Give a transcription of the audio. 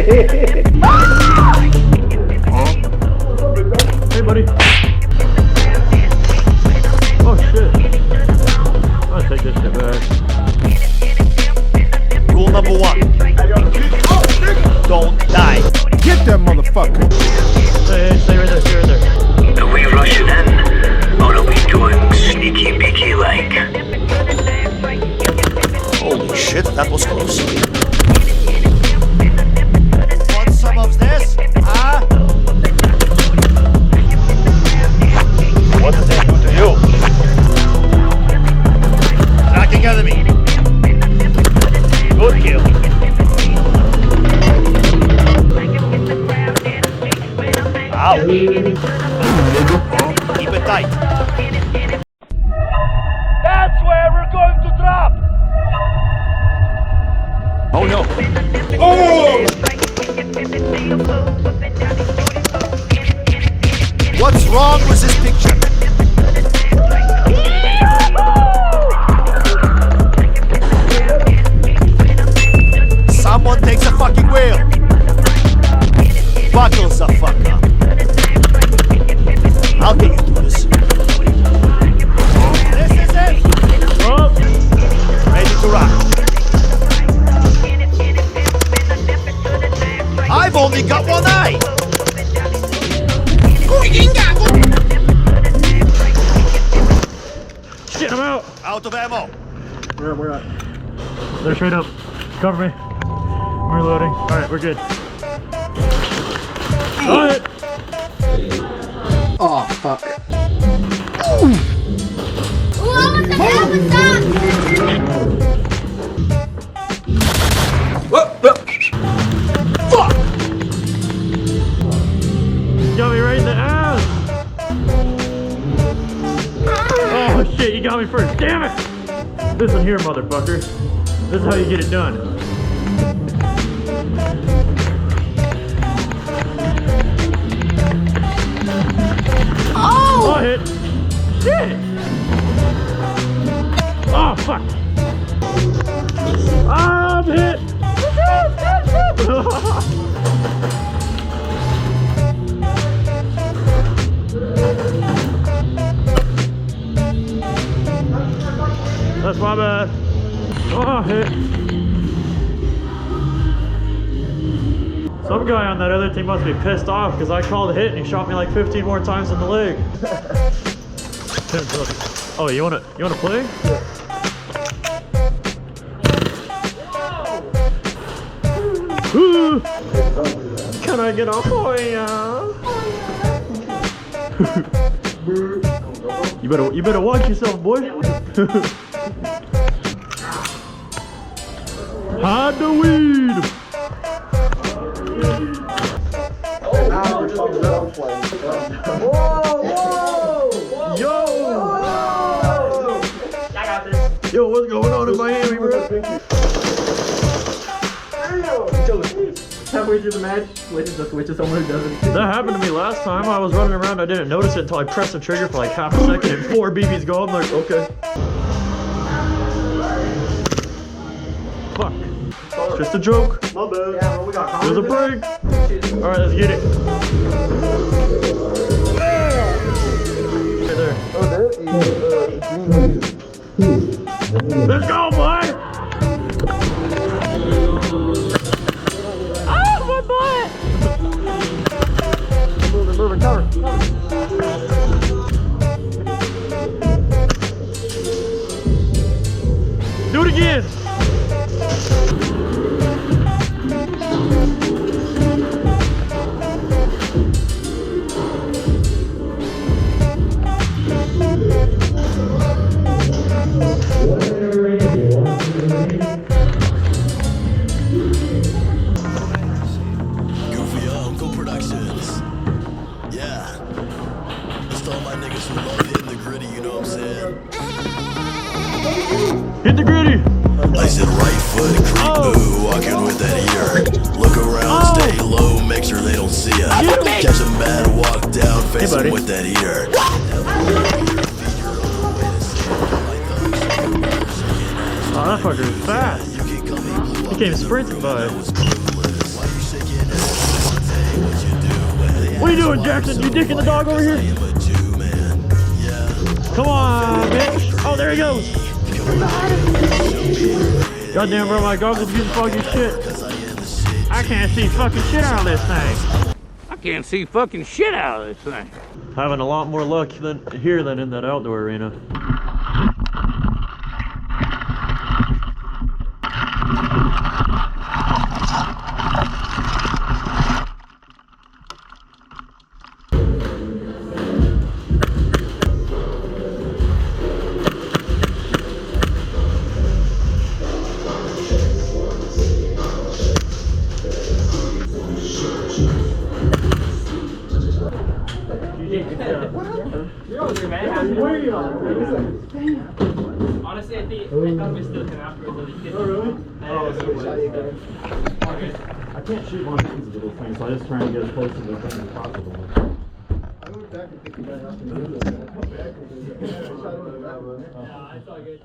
Hey, buddy. Oh shit. I'll take this shit back. Rule number 1. Don't die. Get that motherfucker. Hey, stay right there, stay right there. Are we rushing in? Or are we doing sneaky beaky like? Holy shit, that was close. Want some of this? Huh? What did they do to you? Tracking enemy. Good kill. Ow. Keep it tight. That's where we're going to drop. Oh no. Oh! What's wrong with this picture? Someone takes a fucking wheel. Buckles the fuck up. I'll get you through this. This is it. Oh. Ready to rock. I've only got one eye. Shit, I'm out. Out of ammo. We're out. They're straight up. Cover me. I'm reloading. Alright, we're good. Got it. Oh, fuck. Fuck! Got me right in the ass. Oh shit, you got me first. Damn it! Listen here, motherfucker. This is how you get it done. Oh, hit. Shit! Oh, fuck! I'm hit! That's my bad. Oh, hit. Some guy on that other team must be pissed off because I called a hit and he shot me like 15 more times in the leg. Oh, you wanna play? Yeah. Ooh. Can I get a hoya? You better watch yourself, boy. Hide the weed. Yo! I got this. Yo, what's going on in Miami, bro? Halfway through the match, switches to someone who doesn't. That happened to me last time. I was running around, I didn't notice it until I pressed the trigger for like half a second and 4 BBs go. I'm like, okay. Fuck. It's just a joke. My bad. Yeah, well, we got There's a break. Alright, let's get it. Right there. Let's go, boy! Oh, my butt! Moving, cover. Do it again! Hit the gritty! I said right foot, creep boo, walking with that ear. Look around, stay low, make sure they don't see ya. Catch a man, walk down, face him with that ear. Oh, that fucker is fast. He came sprinting by. doing, Jackson? You dicking the dog over here? I am a Jew, man. Yeah. Come on, bitch. Oh, there he goes. Goddamn, bro, my goggles getting foggy as shit. I can't see fucking shit out of this thing. I can't see fucking shit out of this thing. Having a lot more luck here than in that outdoor arena. Honestly, I thought we still can afterwards. Oh, really? I can't shoot one of these little things, so I just try and get as close to the thing as possible. I went back and picked it back up. No, it's all good.